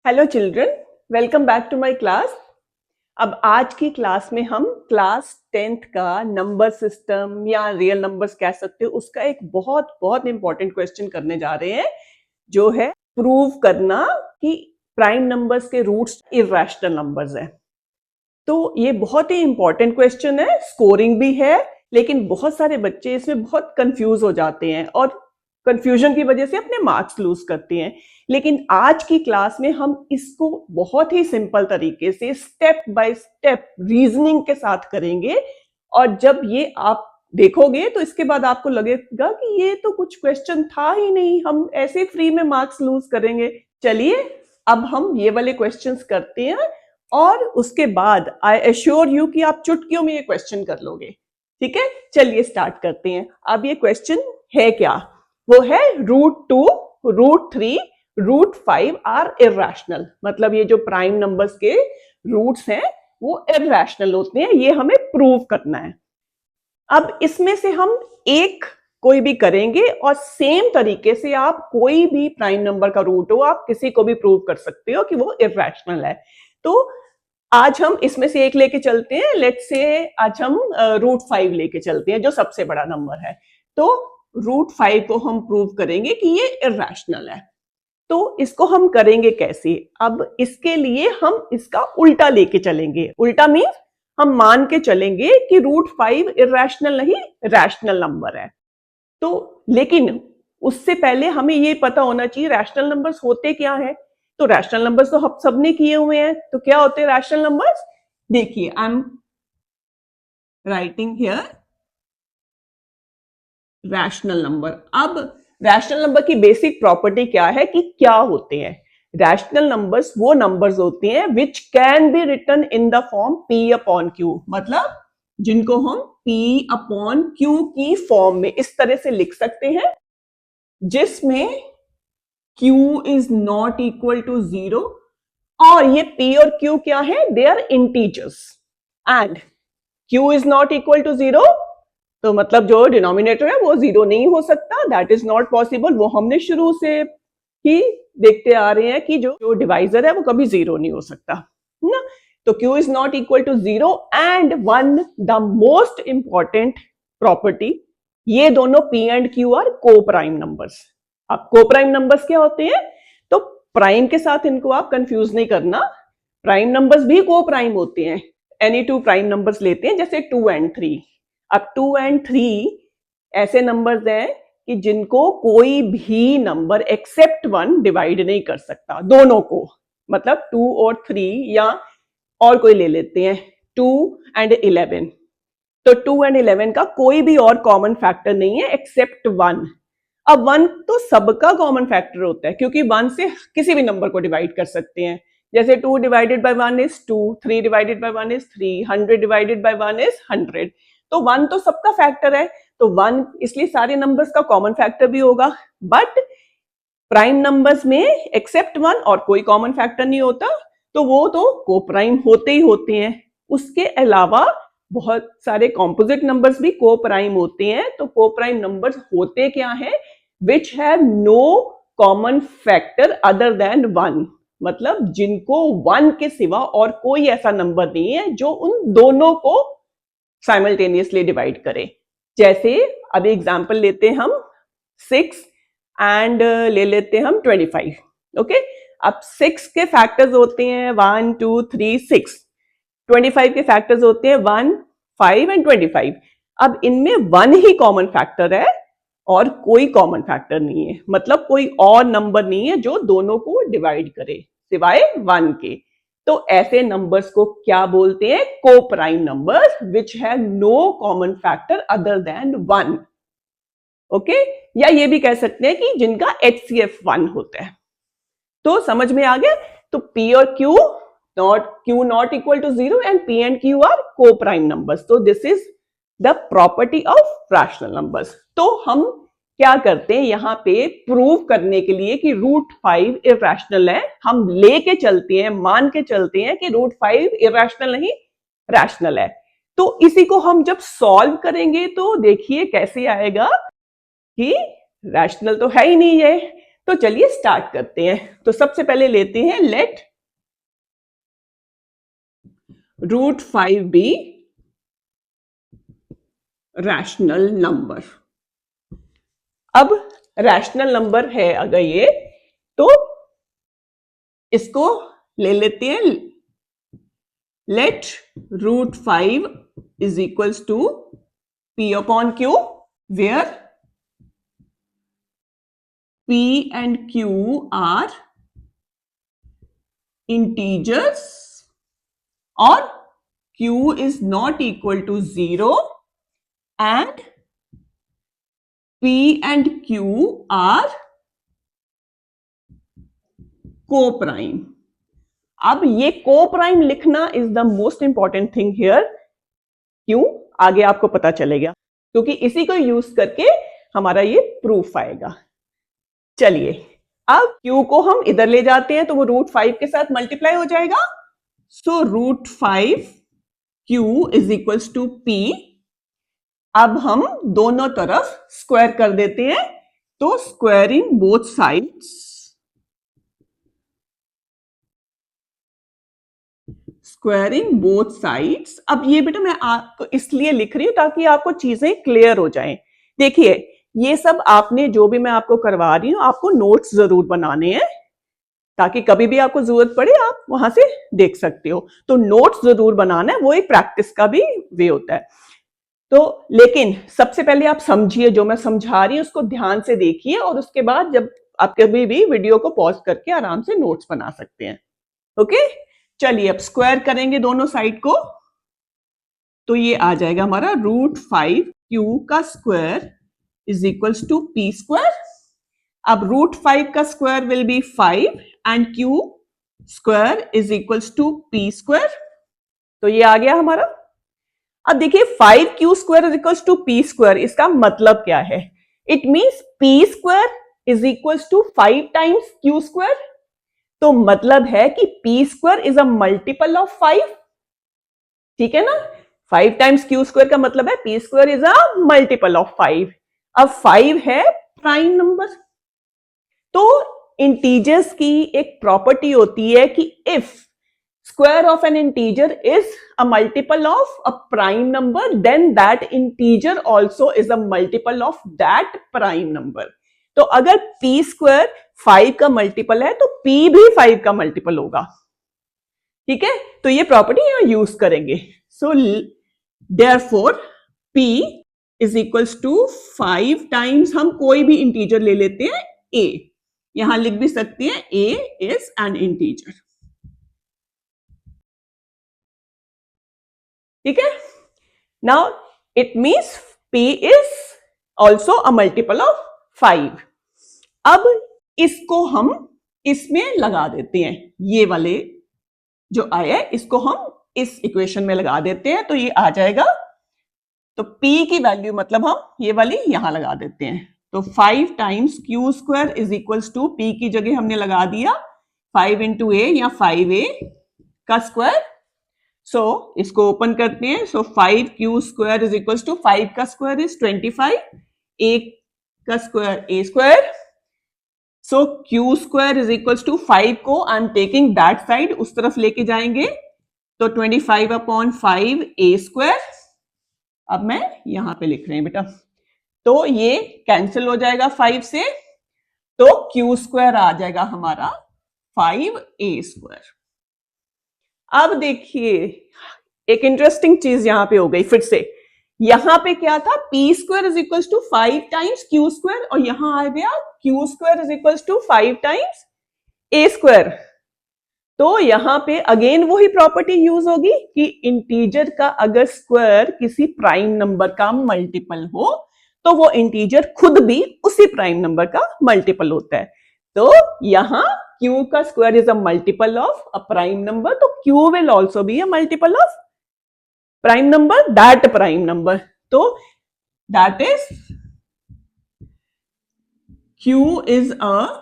Hello children, welcome back to my class. अब आज की क्लास में हम क्लास 10th का नंबर सिस्टम या रियल नंबर्स कह सकते हो उसका एक बहुत बहुत इंपॉर्टेंट क्वेश्चन करने जा रहे हैं, जो है प्रूव करना कि प्राइम नंबर्स के रूट्स इर्रेशनल नंबर्स हैं। तो ये बहुत ही इंपॉर्टेंट क्वेश्चन है, स्कोरिंग भी है, लेकिन बहुत सारे बच्चे इसमें बहुत कंफ्यूज हो जाते हैं और कंफ्यूजन की वजह से अपने मार्क्स लूज करते हैं। लेकिन आज की क्लास में हम इसको बहुत ही सिंपल तरीके से स्टेप बाय स्टेप रीजनिंग के साथ करेंगे, और जब ये आप देखोगे तो इसके बाद आपको लगेगा कि ये तो कुछ क्वेश्चन था ही नहीं, हम ऐसे फ्री में मार्क्स लूज करेंगे। चलिए अब हम ये वाले क्वेश्चंस करते हैं और उसके बाद आई एश्योर यू कि आप चुटकियों में ये क्वेश्चन कर लोगे। ठीक है, चलिए स्टार्ट करते हैं। अब ये क्वेश्चन है क्या? वो है √2, √3, √5 आर इर्रेशनल। मतलब ये जो प्राइम नंबर्स के रूट्स हैं वो इर्रेशनल होते हैं, ये हमें प्रूव करना है। अब इसमें से हम एक कोई भी करेंगे और सेम तरीके से आप कोई भी प्राइम नंबर का रूट हो, आप किसी को भी प्रूव कर सकते हो कि वो इर्रेशनल है। तो आज हम इसमें से एक लेके चलते हैं। लेट्स से आज हम √5 लेके चलते हैं, जो सबसे बड़ा नंबर है। तो √5 को हम प्रूव करेंगे कि ये इर्रेशनल है। तो इसको हम करेंगे कैसे? अब इसके लिए हम इसका उल्टा लेके चलेंगे। उल्टा मीन्स हम मान के चलेंगे कि √5 इर्रेशनल नहीं, रैशनल नंबर है। तो लेकिन उससे पहले हमें ये पता होना चाहिए रैशनल नंबर्स होते क्या है। तो रैशनल नंबर्स तो हम सबने किए हुए हैं। तो क्या होते हैं रैशनल नंबर्स? देखिए, I am writing here rational number. अब रैशनल नंबर की बेसिक प्रॉपर्टी क्या है कि क्या होते हैं रैशनल नंबर्स? वो नंबर्स होते हैं which can be written in the form P upon Q। मतलब जिनको हम P अपॉन Q की फॉर्म में इस तरह से लिख सकते हैं, जिसमें Q is not equal to 0 और ये P और Q क्या है? They are integers and Q is not equal to 0, तो मतलब जो डिनोमिनेटर है वो 0 नहीं हो सकता, दैट इज नॉट पॉसिबल। वो हमने शुरू से ही देखते आ रहे हैं कि जो डिवाइजर है वो कभी 0 नहीं हो सकता ना। तो Q is not equal to 0 and 1 the most important property, ये दोनों P and Q are coprime numbers. अब को प्राइम नंबर्स क्या होते हैं? तो प्राइम के साथ इनको आप कंफ्यूज नहीं करना, प्राइम नंबर्स भी को प्राइम होते हैं। एनी टू प्राइम नंबर्स लेते हैं, जैसे 2 एंड 3। अब 2 एंड 3 ऐसे नंबर्स हैं कि जिनको कोई भी नंबर एक्सेप्ट 1 डिवाइड नहीं कर सकता, दोनों को। मतलब 2 और 3, या और कोई ले लेते हैं 2 एंड 11। तो 2 एंड 11 का कोई भी और कॉमन फैक्टर नहीं है एक्सेप्ट 1। अब 1 तो सबका कॉमन फैक्टर होता है, क्योंकि 1 से किसी भी नंबर को डिवाइड कर सकते हैं। जैसे 2 divided by 1 is 2, 3 divided by 1 is 3, 100 divided by 1 is 100। तो 1 तो सबका फैक्टर है, तो 1 इसलिए सारे नंबर्स का कॉमन फैक्टर भी होगा। बट प्राइम नंबर्स में एक्सेप्ट 1 और कोई कॉमन फैक्टर नहीं होता, तो वो तो को प्राइम होते ही होते हैं। उसके अलावा बहुत सारे कॉम्पोजिट नंबर्स भी को प्राइम होते हैं। तो को प्राइम नंबर्स होते क्या है? Which have no common factor other than 1। मतलब जिनको 1 के सिवा और कोई ऐसा नंबर नहीं है जो उन दोनों को साइमल्टेनियसली डिवाइड करे। जैसे अभी एग्जांपल लेते हैं हम 6 एंड ले लेते हैं हम 25। ओके, अब 6 के फैक्टर्स होते हैं 1 2 3 6। 25 के फैक्टर्स होते हैं 1 5 एंड 25। अब इनमें 1 ही कॉमन फैक्टर है और कोई कॉमन फैक्टर नहीं है। मतलब कोई और नंबर नहीं है जो दोनों को डिवाइड करे सिवाय 1 के। तो ऐसे नंबर्स को क्या बोलते हैं? Coprime numbers which have no common factor other than 1। Okay, या ये भी कह सकते हैं कि जिनका HCF 1 होता है। तो समझ में आ गया? तो P और Q not equal to 0 and P and Q are coprime numbers. तो this is the property of rational numbers. तो हम क्या करते हैं यहां पे प्रूव करने के लिए कि √5 इर्रेशनल है, हम लेके चलते हैं, मान के चलते हैं कि √5 इर्रेशनल नहीं, रैशनल है। तो इसी को हम जब सॉल्व करेंगे तो देखिए कैसे आएगा कि रैशनल तो है ही नहीं है। तो चलिए स्टार्ट करते हैं। तो सबसे पहले लेते हैं लेट √5 बी रैशनल नंबर। अब रैशनल नंबर है अगर ये, तो इसको ले लेते हैं let √5 is equals to P upon Q, where P and Q are integers or Q is not equal to 0 and P and Q are co-prime. अब ये co-prime लिखना is the most important thing here. क्यों? आगे आपको पता चलेगा, क्योंकि इसी को यूज करके हमारा ये प्रूफ आएगा। चलिए अब Q को हम इधर ले जाते हैं तो वो √5 के साथ मल्टीप्लाई हो जाएगा। So √5 Q is equals to P। अब हम दोनों तरफ स्क्वायर कर देते हैं, तो squaring both sides, squaring both sides. अब ये बेटा मैं आपको इसलिए लिख रही हूं ताकि आपको चीजें क्लियर हो जाएं। देखिए ये सब आपने जो भी मैं आपको करवा रही हूं, आपको नोट्स जरूर बनाने हैं ताकि कभी भी आपको जरूरत पड़े आप वहां से देख सकते हो। तो नोट्स जरूर बनाना है, वो एक प्रैक्टिस का भी वे होता है। तो लेकिन सबसे पहले आप समझिए, जो मैं समझा रही हूं उसको ध्यान से देखिए, और उसके बाद जब आप कभी भी वीडियो को पॉज करके आराम से नोट्स बना सकते हैं। ओके, चलिए अब स्क्वायर करेंगे दोनों साइड को, तो ये आ जाएगा हमारा √5 Q का square is equals to P square. अब √5 का square will be 5 and Q square is equals to P square. तो ये आ गया हमारा। अब देखिए 5Q square is equals to P square, इसका मतलब क्या है? It means P square is equals to 5 times Q square. तो मतलब है कि P square is a multiple of 5। ठीक है ना? 5 टाइम्स Q स्क्वायर का मतलब है P square is a multiple of 5। अब 5 है प्राइम नंबर। तो इंटीजर्स की एक प्रॉपर्टी होती है कि if square of an integer is a multiple of a prime number, then that integer also is a multiple of that prime number. तो अगर p स्क्वायर 5 का मल्टीपल है तो p भी 5 का मल्टीपल होगा। ठीक है, तो ये प्रॉपर्टी यहां यूज करेंगे। So therefore p is equals to 5 times, हम कोई भी इंटीजर ले लेते हैं a, यहां लिख भी सकते हैं a इज एन इंटीजर। ठीक है, now it means P is also a multiple of 5। अब इसको हम इसमें लगा देते हैं, ये वाले जो आया है इसको हम इस इक्वेशन में लगा देते हैं, तो ये आ जाएगा। तो P की वैल्यू मतलब हम ये वाली यहां लगा देते हैं, तो 5 times Q square is equals to P की जगह हमने लगा दिया 5 इंटू ए या 5a का स्क्वायर। सो इसको ओपन करते हैं। So 5Q square is equals to 5 का स्क्वायर इज 25, a का square a square. So Q square is equals to 5 को I am taking that side, उस तरफ लेके जाएंगे, तो 25 अपॉन 5 a स्क्वायर। अब मैं यहां पे लिख रहे हैं बेटा, तो ये कैंसिल हो जाएगा 5 से, तो Q स्क्वायर आ जाएगा हमारा 5a स्क्वायर। अब देखिए एक इंटरेस्टिंग चीज यहां पे हो गई फिर से। यहां पे क्या था? P square is equals to 5 times Q square, और यहां आ गया Q square is equals to 5 times A square. तो यहां पे अगेन वही प्रॉपर्टी यूज होगी कि इंटीजर का अगर स्क्वायर किसी प्राइम नंबर का मल्टीपल हो तो वो इंटीजर खुद भी उसी प्राइम नंबर का मल्टीपल होता है। तो यहां Q का square is a multiple of a prime number, तो Q will also be a multiple of prime number, that prime number. तो that is Q is a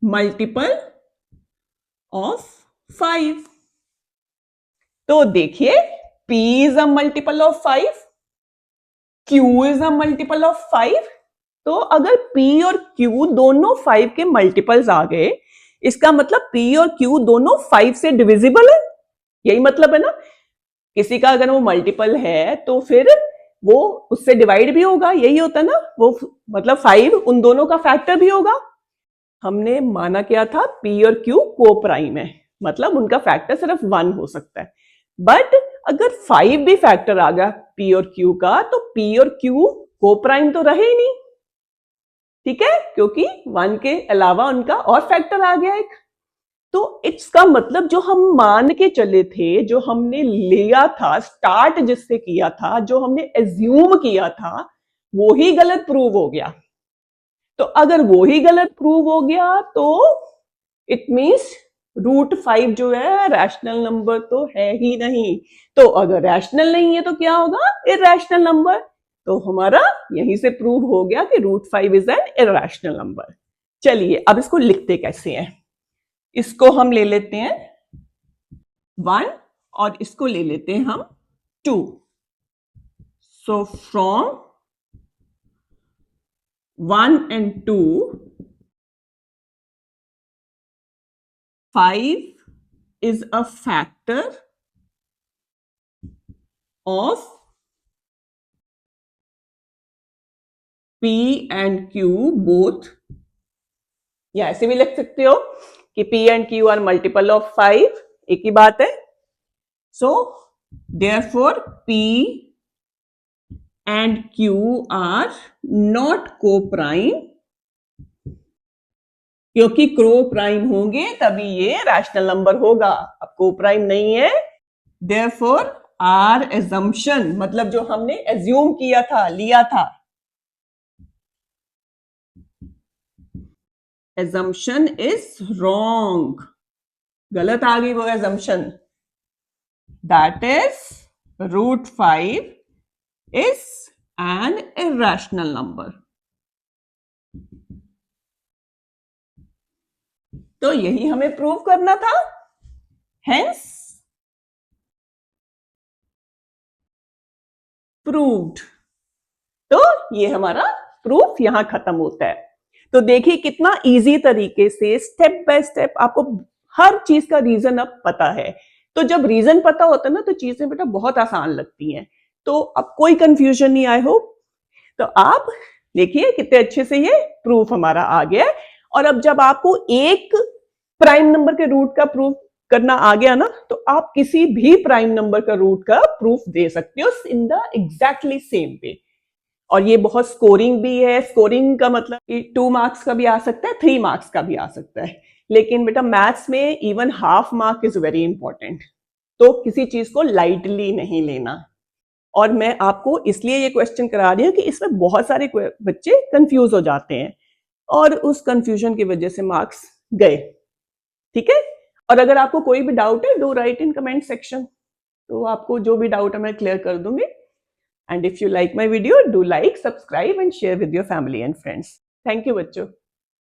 multiple of 5। तो देखिए P is a multiple of 5, Q is a multiple of 5, तो अगर P और Q दोनों 5 के multiples आ गए, इसका मतलब P और Q दोनों 5 से डिविजिबल है, यही मतलब है ना। किसी का अगर वो मल्टीपल है तो फिर वो उससे डिवाइड भी होगा, यही होता है ना, वो मतलब 5 उन दोनों का फैक्टर भी होगा। हमने माना क्या था, P और Q को प्राइम है, मतलब उनका फैक्टर सिर्फ 1 हो सकता है। बट अगर 5 भी फैक्टर आ गया P और Q का, तो P और Q को प्राइम तो रहे ही नहीं, ठीक है, क्योंकि 1 के अलावा उनका और फैक्टर आ गया एक। तो इसका मतलब जो हम मान के चले थे, जो हमने लिया था, स्टार्ट जिससे किया था, जो हमने एज्यूम किया था, वो ही गलत प्रूव हो गया। तो अगर वो ही गलत प्रूव हो गया तो इट मीन्स √5 जो है रैशनल नंबर तो है ही नहीं। तो अगर रैशनल नहीं है तो क्या होगा, इरैशनल नंबर। तो हमारा यहीं से प्रूव हो गया कि √5 इज एन इरैशनल नंबर। चलिए अब इसको लिखते कैसे हैं, इसको हम ले लेते हैं 1 और इसको ले लेते हैं हम 2। So from 1 and 2, 5 is a factor of P and Q both, या ऐसे भी लिख सकते हो कि P and Q are multiple of 5, एक ही बात है। So therefore P and Q are not co-prime, क्योंकि क्रो प्राइम होंगे तभी ये रैशनल नंबर होगा, अब को प्राइम नहीं है। Therefore our assumption, मतलब जो हमने एज्यूम किया था, लिया था, assumption is wrong, गलत आ गई वो assumption, that is √5 is an irrational number। तो यही हमें प्रूव करना था, hence proved। तो ये हमारा प्रूफ यहां खत्म होता है। तो देखिए कितना इजी तरीके से स्टेप बाय स्टेप आपको हर चीज का रीजन अब पता है। तो जब रीजन पता होता है ना तो चीजें बेटा बहुत आसान लगती हैं। तो अब कोई कंफ्यूजन नहीं, आई होप। तो आप देखिए कितने अच्छे से ये प्रूफ हमारा आ गया है। और अब जब आपको एक प्राइम नंबर के रूट का प्रूफ करना आ गया ना, तो आप किसी भी प्राइम नंबर का रूट का प्रूफ दे सकते हो in the exactly same way. और ये बहुत स्कोरिंग भी है। स्कोरिंग का मतलब कि 2 मार्क्स का भी आ सकता है, 3 मार्क्स का भी आ सकता है। लेकिन बेटा मैथ्स में even half mark is very important, तो किसी चीज को लाइटली नहीं लेना। और मैं आपको इसलिए ये क्वेश्चन करा रही हूँ कि इसमें बहुत सारे बच्चे कंफ्यूज हो जाते हैं और उस कंफ्यूजन की वजह से मार्क्स गए, ठीक है। और अगर आपको कोई भी डाउट है, do right in comment section, तो आपको जो भी डाउट है मैं क्लियर कर दूंगी। And if you like my video, do like, subscribe and share with your family and friends. Thank you बच्चों।